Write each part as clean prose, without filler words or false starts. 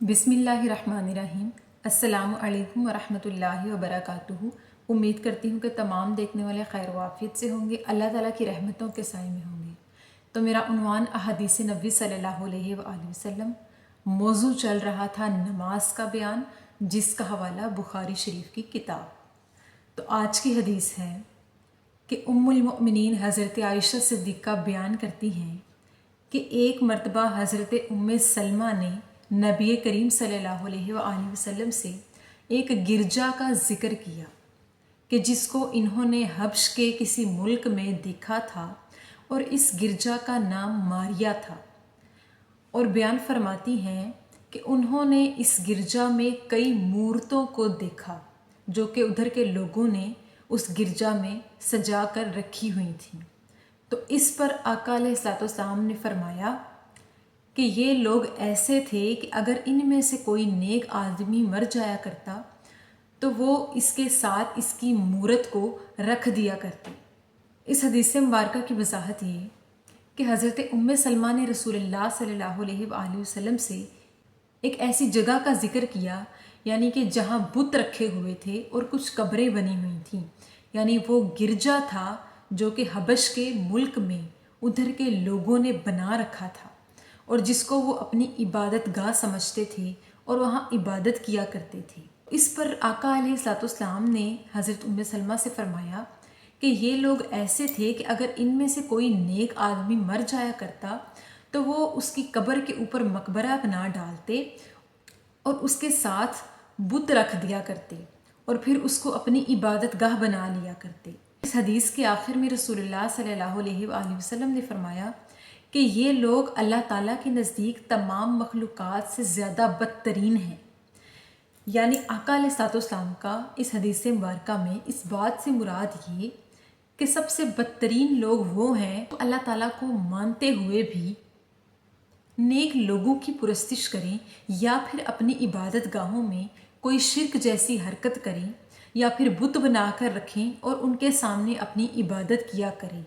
بسم اللہ الرحمن الرحیم۔ السلام علیکم ورحمۃ اللہ وبرکاتہ۔ امید کرتی ہوں کہ تمام دیکھنے والے خیر و عافیت سے ہوں گے، اللہ تعالیٰ کی رحمتوں کے سائے میں ہوں گے۔ تو میرا عنوان احادیث نبوی صلی اللہ علیہ وآلہ وسلم، موضوع چل رہا تھا نماز کا بیان، جس کا حوالہ بخاری شریف کی کتاب۔ تو آج کی حدیث ہے کہ ام المؤمنین حضرت عائشہ صدیقہ بیان کرتی ہیں کہ ایک مرتبہ حضرت ام سلمہ نے نبی کریم صلی اللہ علیہ وآلہ وسلم سے ایک گرجا کا ذکر کیا کہ جس کو انہوں نے حبش کے کسی ملک میں دیکھا تھا، اور اس گرجا کا نام ماریا تھا، اور بیان فرماتی ہیں کہ انہوں نے اس گرجا میں کئی مورتوں کو دیکھا جو کہ ادھر کے لوگوں نے اس گرجا میں سجا کر رکھی ہوئی تھیں۔ تو اس پر آقا علیہ الصلوۃ والسلام نے فرمایا کہ یہ لوگ ایسے تھے کہ اگر ان میں سے کوئی نیک آدمی مر جایا کرتا تو وہ اس کے ساتھ اس کی مورت کو رکھ دیا کرتے۔ اس حدیث مبارکہ کی وضاحت یہ کہ حضرت ام سلمہ نے رسول اللہ صلی اللہ علیہ وآلہ وسلم سے ایک ایسی جگہ کا ذکر کیا، یعنی کہ جہاں بت رکھے ہوئے تھے اور کچھ قبریں بنی ہوئی تھیں، یعنی وہ گرجا تھا جو کہ حبش کے ملک میں ادھر کے لوگوں نے بنا رکھا تھا، اور جس کو وہ اپنی عبادت گاہ سمجھتے تھے اور وہاں عبادت کیا کرتے تھے۔ اس پر آقا علیہ الصلوۃ والسلام نے حضرت ام سلمہ سے فرمایا کہ یہ لوگ ایسے تھے کہ اگر ان میں سے کوئی نیک آدمی مر جایا کرتا تو وہ اس کی قبر کے اوپر مقبرہ بنا ڈالتے اور اس کے ساتھ بت رکھ دیا کرتے، اور پھر اس کو اپنی عبادت گاہ بنا لیا کرتے۔ اس حدیث کے آخر میں رسول اللہ صلی اللہ علیہ وآلہ وسلم نے فرمایا کہ یہ لوگ اللہ تعالیٰ کے نزدیک تمام مخلوقات سے زیادہ بدترین ہیں، یعنی آقا علیہ الصلوۃ والسلام کا اس حدیث مبارکہ میں اس بات سے مراد یہ کہ سب سے بدترین لوگ وہ ہیں جو اللہ تعالیٰ کو مانتے ہوئے بھی نیک لوگوں کی پرستش کریں، یا پھر اپنی عبادت گاہوں میں کوئی شرک جیسی حرکت کریں، یا پھر بت بنا کر رکھیں اور ان کے سامنے اپنی عبادت کیا کریں۔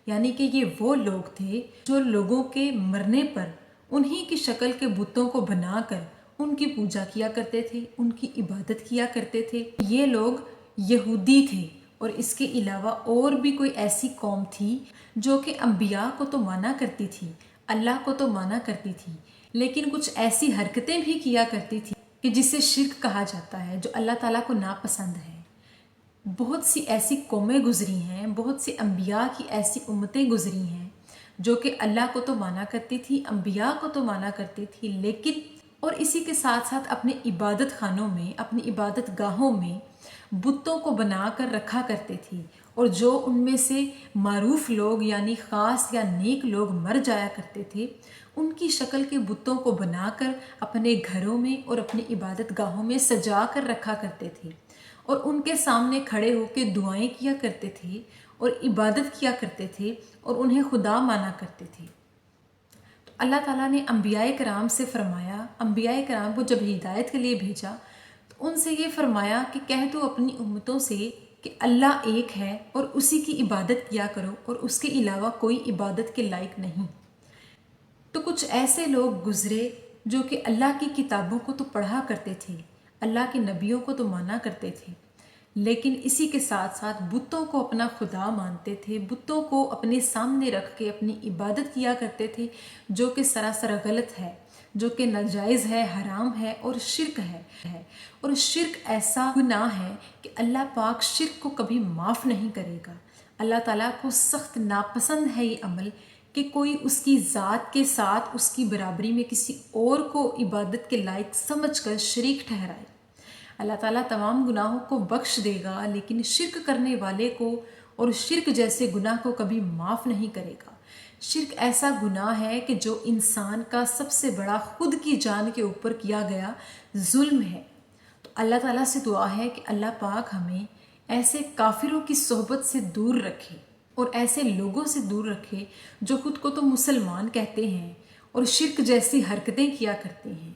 یعنی کہ یہ وہ لوگ تھے جو لوگوں کے مرنے پر انہی کی شکل کے بتوں کو بنا کر ان کی پوجا کیا کرتے تھے، ان کی عبادت کیا کرتے تھے۔ یہ لوگ یہودی تھے، اور اس کے علاوہ اور بھی کوئی ایسی قوم تھی جو کہ انبیاء کو تو مانا کرتی تھی، اللہ کو تو مانا کرتی تھی، لیکن کچھ ایسی حرکتیں بھی کیا کرتی تھی کہ جسے شرک کہا جاتا ہے، جو اللہ تعالیٰ کو ناپسند ہے۔ بہت سی ایسی قومیں گزری ہیں، بہت سی انبیاء کی ایسی امتیں گزری ہیں جو کہ اللہ کو تو مانا کرتی تھی، انبیاء کو تو مانا کرتی تھی، لیکن اور اسی کے ساتھ ساتھ اپنے عبادت خانوں میں، اپنی عبادت گاہوں میں بتوں کو بنا کر رکھا کرتے تھی، اور جو ان میں سے معروف لوگ یعنی خاص یا نیک لوگ مر جایا کرتے تھے، ان کی شکل کے بتوں کو بنا کر اپنے گھروں میں اور اپنی عبادت گاہوں میں سجا کر رکھا کرتے تھے، اور ان کے سامنے کھڑے ہو کے دعائیں کیا کرتے تھے اور عبادت کیا کرتے تھے اور انہیں خدا مانا کرتے تھے۔ تو اللہ تعالیٰ نے انبیاء کرام سے فرمایا، انبیاء کرام کو جب ہدایت کے لیے بھیجا تو ان سے یہ فرمایا کہ کہہ دو اپنی امتوں سے کہ اللہ ایک ہے اور اسی کی عبادت کیا کرو، اور اس کے علاوہ کوئی عبادت کے لائق نہیں۔ تو کچھ ایسے لوگ گزرے جو کہ اللہ کی کتابوں کو تو پڑھا کرتے تھے، اللہ کے نبیوں کو تو مانا کرتے تھے، لیکن اسی کے ساتھ ساتھ بتوں کو اپنا خدا مانتے تھے، بتوں کو اپنے سامنے رکھ کے اپنی عبادت کیا کرتے تھے، جو کہ سراسر غلط ہے، جو کہ ناجائز ہے، حرام ہے اور شرک ہے۔ اور شرک ایسا گناہ ہے کہ اللہ پاک شرک کو کبھی معاف نہیں کرے گا۔ اللہ تعالیٰ کو سخت ناپسند ہے یہ عمل کہ کوئی اس کی ذات کے ساتھ اس کی برابری میں کسی اور کو عبادت کے لائق سمجھ کر شریک ٹھہرائے۔ اللہ تعالیٰ تمام گناہوں کو بخش دے گا، لیکن شرک کرنے والے کو اور شرک جیسے گناہ کو کبھی معاف نہیں کرے گا۔ شرک ایسا گناہ ہے کہ جو انسان کا سب سے بڑا خود کی جان کے اوپر کیا گیا ظلم ہے۔ تو اللہ تعالیٰ سے دعا ہے کہ اللہ پاک ہمیں ایسے کافروں کی صحبت سے دور رکھے اور ایسے لوگوں سے دور رکھے جو خود کو تو مسلمان کہتے ہیں اور شرک جیسی حرکتیں کیا کرتے ہیں۔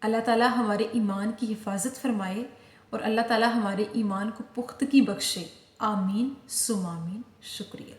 اللہ تعالیٰ ہمارے ایمان کی حفاظت فرمائے اور اللہ تعالیٰ ہمارے ایمان کو پختگی بخشے۔ آمین ثم آمین۔ شکریہ۔